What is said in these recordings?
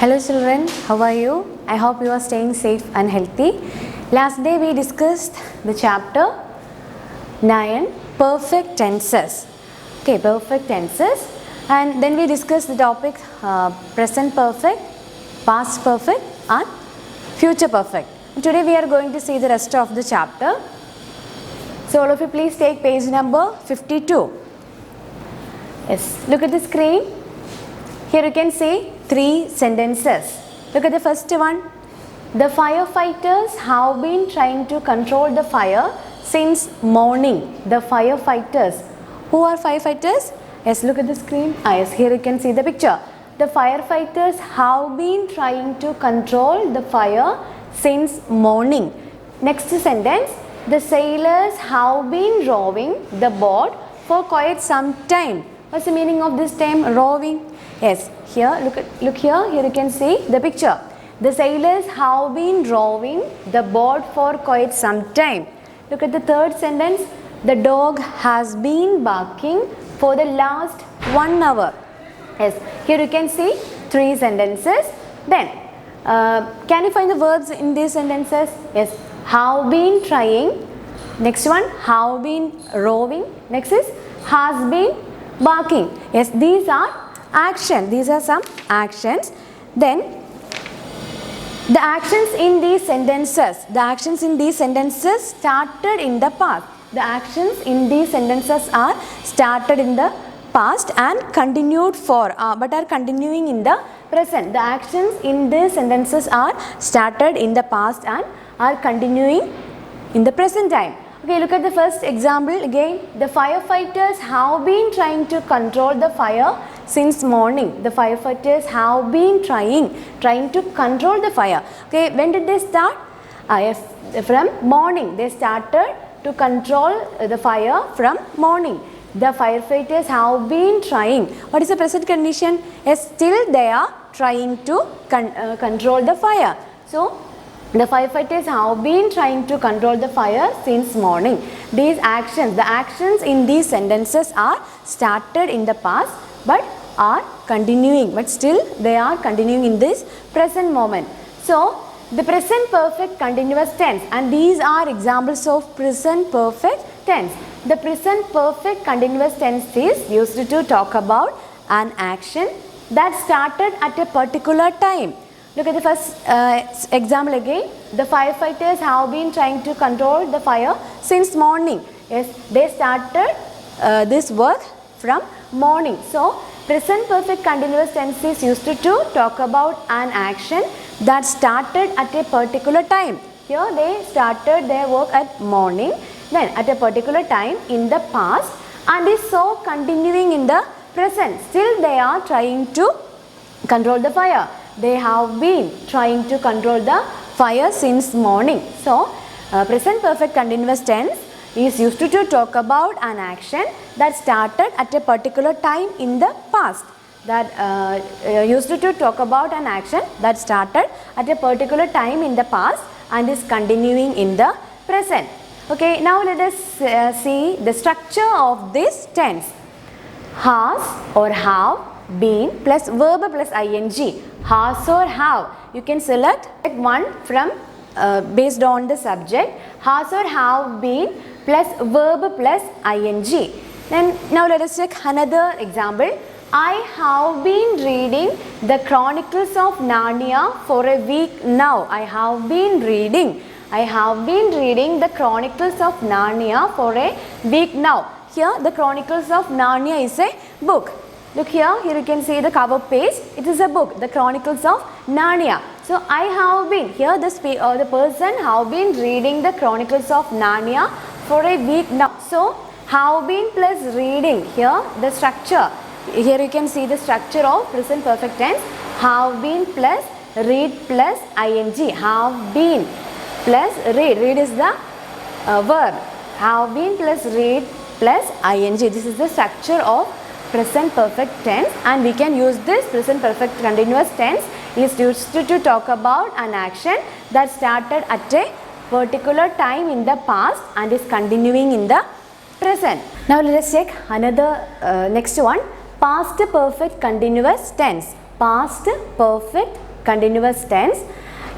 Hello children, how are you? I hope you are staying safe and healthy. Last day we discussed the chapter 9, perfect tenses. Okay, perfect tenses, and then we discussed the topic present perfect, past perfect and future perfect. Today we are going to see the rest of the chapter. So all of you please take page number 52. Yes, look at the screen. Here you can see 3 sentences. Look at the first one. The firefighters have been trying to control the fire since morning. The firefighters. Who are firefighters? Yes, look at the screen. Yes, here you can see the picture. The firefighters have been trying to control the fire since morning. Next sentence. The sailors have been rowing the boat for quite some time. What's the meaning of this term, rowing? Yes, here, look here you can see the picture. The sailors have been rowing the boat for quite some time. Look at the third sentence. The dog has been barking for the last 1 hour. Yes, here you can see 3 sentences. Then, can you find the verbs in these sentences? Yes, have been trying. Next one, have been rowing. Next is has been barking. Yes, these are action. These are some actions. Then the actions in these sentences started in the past. The actions in these sentences are started in the past and continued for but are continuing in the present. The actions in these sentences are started in the past and are continuing in the present time. Okay, look at the first example again. The firefighters have been trying to control the fire since morning. The firefighters have been trying to control the fire. Okay, when did they start? Yes, from morning. They started to control the fire from morning. The firefighters have been trying. What is the present condition? Yes, still they are trying to control the fire. So, the firefighters have been trying to control the fire since morning. These actions, the actions in these sentences are started in the past but are continuing, but still they are continuing in this present moment. So, the present perfect continuous tense, and these are examples of present perfect tense. The present perfect continuous tense is used to talk about an action that started at a particular time. Look at the first example again. The firefighters have been trying to control the fire since morning. Yes, they started this work from morning. So, present perfect continuous tense is used to talk about an action that started at a particular time. Here they started their work at morning, then at a particular time in the past, and is so continuing in the present. Still they are trying to control the fire. They have been trying to control the fire since morning. So, present perfect continuous tense is used to talk about an action that started at a particular time in the past. That used to talk about an action that started at a particular time in the past and is continuing in the present. Okay, now let us see the structure of this tense. Has or have been plus verb plus ing. Has or have. You can select one from based on the subject. Has or have been plus verb plus ing. Then now let us take another example. I have been reading the Chronicles of Narnia for a week now. I have been reading the Chronicles of Narnia for a week now. Here the Chronicles of Narnia is a book. Look here you can see the cover page. It is a book, the Chronicles of Narnia. So, I have been, here the person have been reading the Chronicles of Narnia for a week now. So, have been plus reading, here the structure. Here you can see the structure of present perfect tense. Have been plus read plus ing. Have been plus read. Read is the verb. Have been plus read plus ing. This is the structure of present perfect tense, and we can use this present perfect continuous tense is used to talk about an action that started at a particular time in the past and is continuing in the present. Now let us check another next one, past perfect continuous tense. Past perfect continuous tense.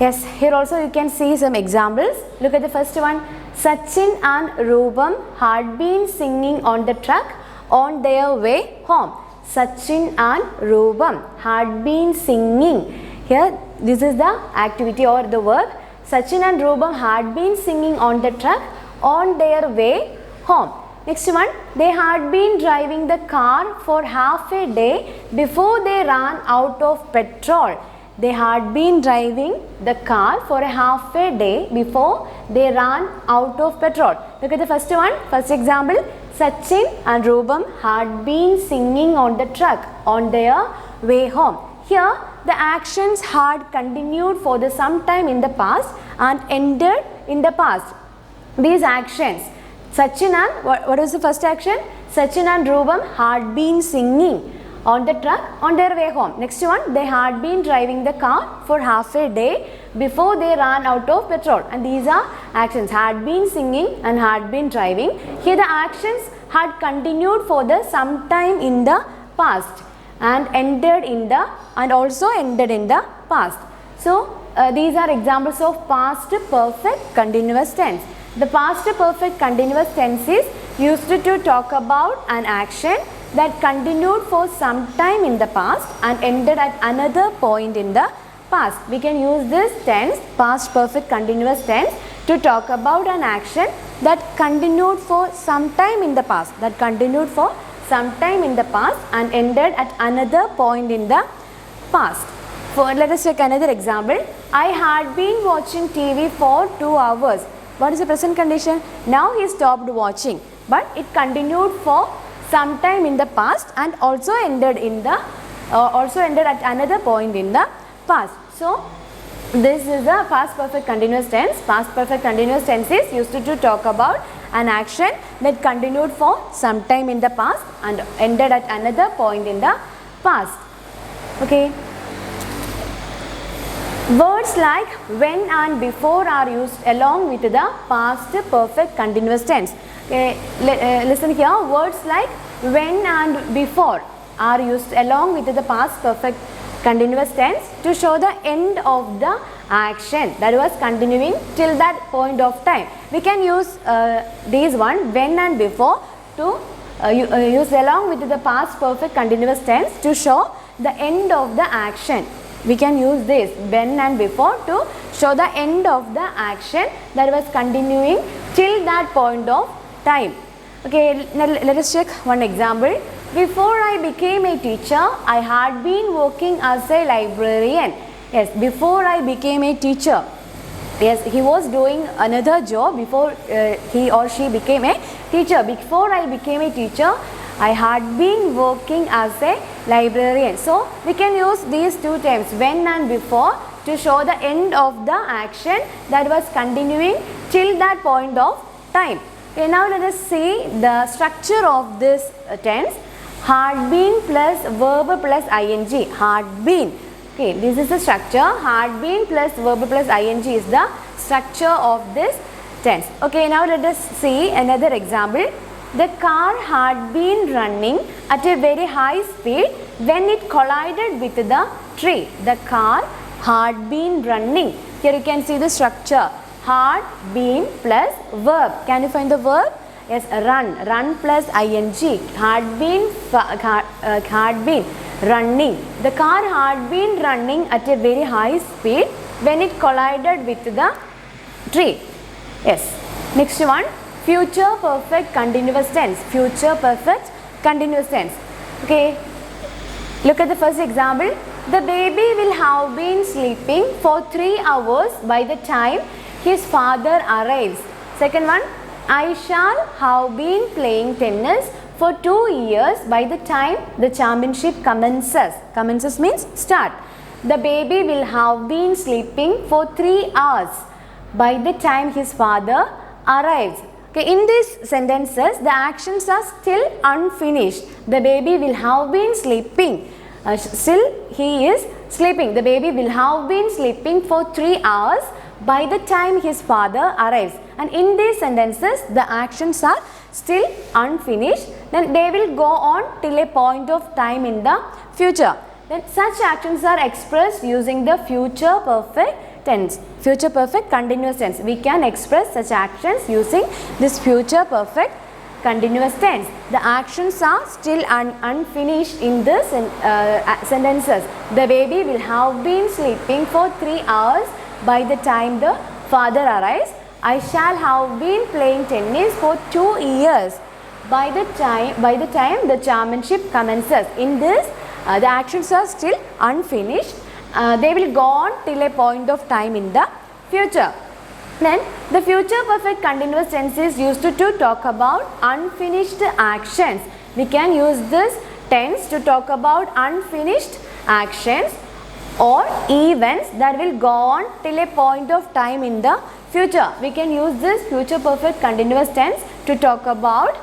Yes, here also you can see some examples. Look at the first one. Sachin and Rupam had been singing on the truck on their way home. Sachin and Rupam had been singing. Here, this is the activity or the verb. Sachin and Rupam had been singing on the truck on their way home. Next one, they had been driving the car for half a day before they ran out of petrol. They had been driving the car for a half a day before they ran out of petrol. Look at the first one, first example. Sachin and Rupam had been singing on the truck on their way home. Here, the actions had continued for the some time in the past and ended in the past. These actions, Sachin and, what was the first action? Sachin and Rupam had been singing on the truck on their way home. Next one, they had been driving the car for half a day before they ran out of petrol. And these are actions, had been singing and had been driving. Here the actions had continued for the some time in the past and also ended in the past. So these are examples of past perfect continuous tense. The past perfect continuous tense is used to talk about an action that continued for some time in the past and ended at another point in the past. We can use this tense, past perfect continuous tense, to talk about an action that continued for some time in the past, and ended at another point in the past. Let us take another example. I had been watching TV for 2 hours. What is the present condition? Now he stopped watching, but it continued for some time in the past and also ended at another point in the past. So this is the past perfect continuous tense. Past perfect continuous tense is used to talk about an action that continued for some time in the past and ended at another point in the past. Okay. Words like when and before are used along with the past perfect continuous tense. Listen here, words like when and before are used along with the past perfect continuous tense to show the end of the action that was continuing till that point of time. We can use these one, when and before, to use along with the past perfect continuous tense to show the end of the action. We can use this when and before to show the end of the action that was continuing till that point of time. Okay, now let us check one example. Before I became a teacher, I had been working as a librarian. Yes, before I became a teacher. Yes, he was doing another job before he or she became a teacher. Before I became a teacher, I had been working as a librarian. So we can use these two terms, when and before, to show the end of the action that was continuing till that point of time. Okay, now let us see the structure of this tense. Had been plus verb plus ing. Had been. Okay, this is the structure. Had been plus verb plus ing is the structure of this tense. Okay, now let us see another example. The car had been running at a very high speed when it collided with the tree. The car had been running. Here you can see the structure. Had been plus verb. Can you find the verb? Yes, run. Run plus ing. Had been running. The car had been running at a very high speed when it collided with the tree. Yes. Next one. Future perfect continuous tense. Future perfect continuous tense. Okay. Look at the first example. The baby will have been sleeping for 3 hours by the time his father arrives. Second one. I shall have been playing tennis for 2 years by the time the championship commences. Commences means start. The baby will have been sleeping for 3 hours by the time his father arrives. Okay, in these sentences, the actions are still unfinished. The baby will have been sleeping. Still he is sleeping. The baby will have been sleeping for 3 hours by the time his father arrives. And in these sentences, the actions are still unfinished. Then they will go on till a point of time in the future. Then such actions are expressed using the future perfect tense. Future perfect continuous tense. We can express such actions using this future perfect continuous tense. The actions are still unfinished in the sentences. The baby will have been sleeping for 3 hours by the time the father arrives. I shall have been playing tennis for 2 years by the time the chairmanship commences. In this, the actions are still unfinished. They will go on till a point of time in the future. Then the future perfect continuous tense is used to talk about unfinished actions. We can use this tense to talk about unfinished actions or events that will go on till a point of time in the future. We can use this future perfect continuous tense to talk about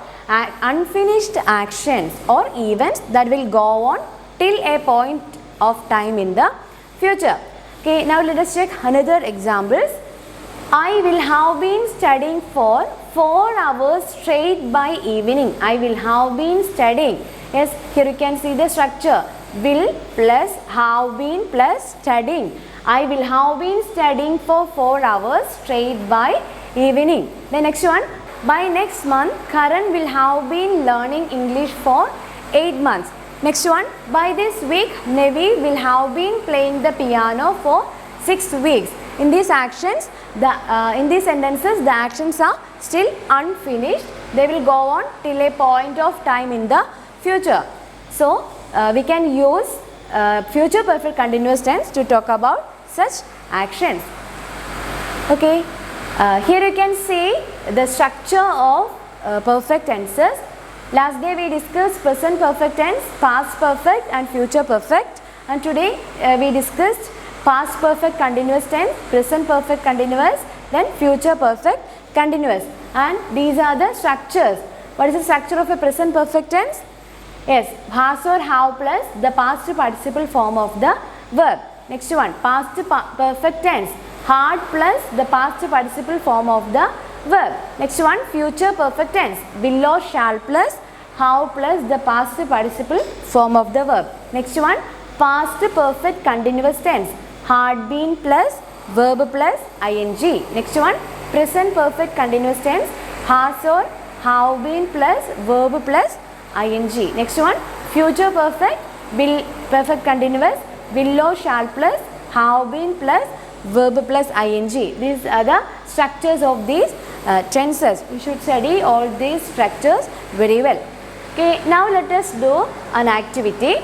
unfinished actions or events that will go on till a point of time in the future. Okay, now let us check another examples. I will have been studying for 4 hours straight by evening. I will have been studying. Yes, here you can see the structure. Will plus have been plus studying. I will have been studying for 4 hours straight by evening. The next one. By next month, Karan will have been learning English for 8 months. Next one. By this week, Nevi will have been playing the piano for 6 weeks. In these actions, in these sentences, the actions are still unfinished. They will go on till a point of time in the future. So, we can use future perfect continuous tense to talk about such actions. Okay, here you can see the structure of perfect tenses. Last day we discussed present perfect tense, past perfect and future perfect, and today we discussed past perfect continuous tense, present perfect continuous, then future perfect continuous, and these are the structures. What is the structure of a present perfect tense? Yes, has or have plus the past participle form of the verb. Next one, past perfect tense, had plus the past participle form of the verb. Next one, future perfect tense, will or shall plus have plus the past participle form of the verb. Next one, past perfect continuous tense, had been plus verb plus ing. Next one, present perfect continuous tense, has or have been plus verb plus ing. Next one, future perfect will perfect continuous, will or shall plus have been plus verb plus ing. These are the structures of these tenses. We should study all these structures very well. Okay, now let us do an activity.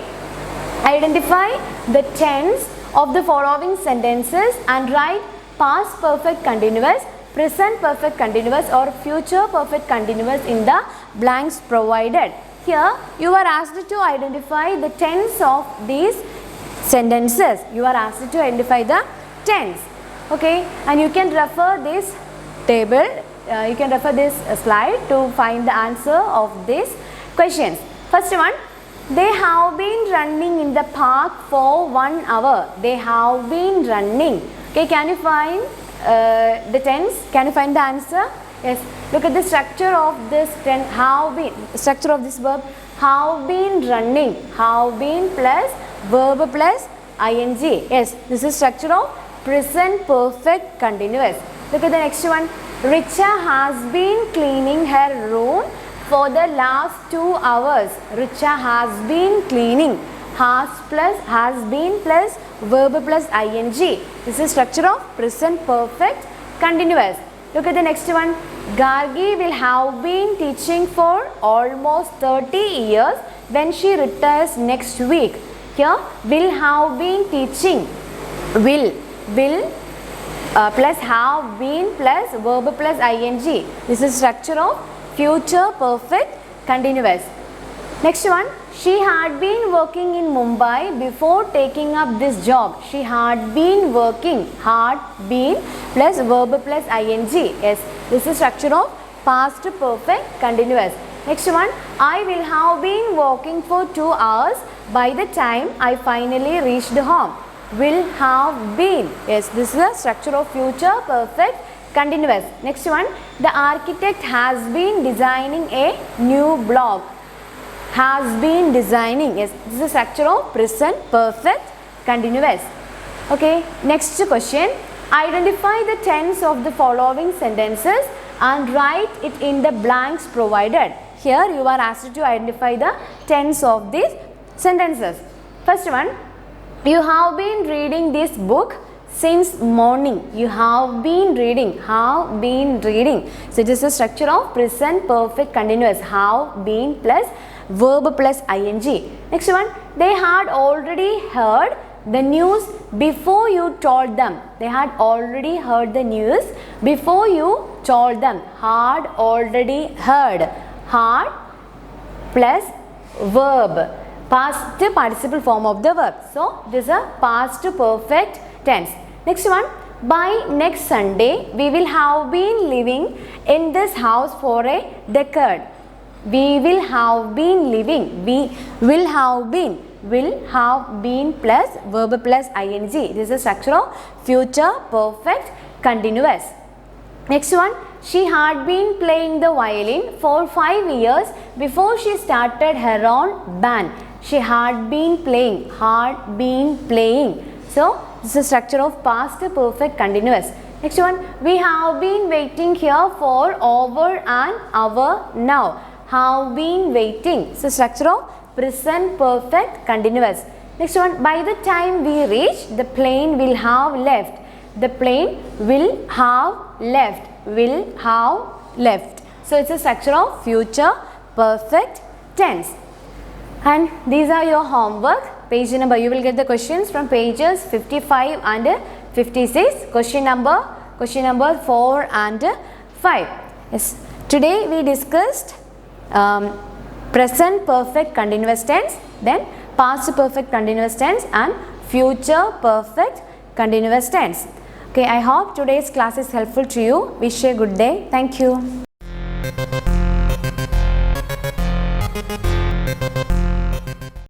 Identify the tense of the following sentences and write past perfect continuous, present perfect continuous or future perfect continuous in the blanks provided. Here you are asked to identify the tense of these sentences. You are asked to identify the tense. Okay, and you can refer this table, you can refer this slide to find the answer of these questions. First one, they have been running in the park for 1 hour. They have been running. Okay, can you find the tense? Can you find the answer? Yes, look at the structure of this tense, have been, structure of this verb, have been running, have been plus verb plus ing. Yes, this is structure of present perfect continuous. Look at the next one, Richa has been cleaning her room for the last 2 hours. Richa has been cleaning, has been plus verb plus ing. This is structure of present perfect continuous. Look at the next one, Gargi will have been teaching for almost 30 years when she retires next week. Here will have been teaching, will plus have been plus verb plus ing. This is structure of future perfect continuous. Next one, she had been working in Mumbai before taking up this job. She had been working, had been plus verb plus ing. Yes, this is structure of past perfect continuous. Next one, I will have been walking for 2 hours by the time I finally reached home. Will have been. Yes, this is the structure of future perfect continuous. Next one, the architect has been designing a new block. has been designing. Yes, this is the structure of present perfect continuous. Okay, next question. Identify the tense of the following sentences and write it in the blanks provided. Here you are asked to identify the tense of these sentences. First one, you have been reading this book since morning. You have been reading. Have been reading. So it is the structure of present perfect continuous. Have been plus verb plus ing. Next one, they had already heard the news before you told them. They had already heard the news before you told them. Had already heard. Had plus verb. Past participle form of the verb. So this is a past perfect tense. Next one, by next Sunday we will have been living in this house for a decade. We will have been living. We will have been. Will have been plus verb plus ing. This is a structure of future perfect continuous. Next one, she had been playing the violin for 5 years before she started her own band. She had been playing. Had been playing. So this is a structure of past perfect continuous. Next one, we have been waiting here for over an hour now. Have been waiting. So structure of present perfect continuous. Next one, by the time we reach, the plane will have left. The plane will have left. Will have left. So it's a structure of future perfect tense. And these are your homework. Page number, you will get the questions from pages 55 and 56. Question number 4 and 5. Yes. Today we discussed present perfect continuous tense, then past perfect continuous tense and future perfect continuous tense. Okay, I hope today's class is helpful to you. Wish you a good day. Thank you.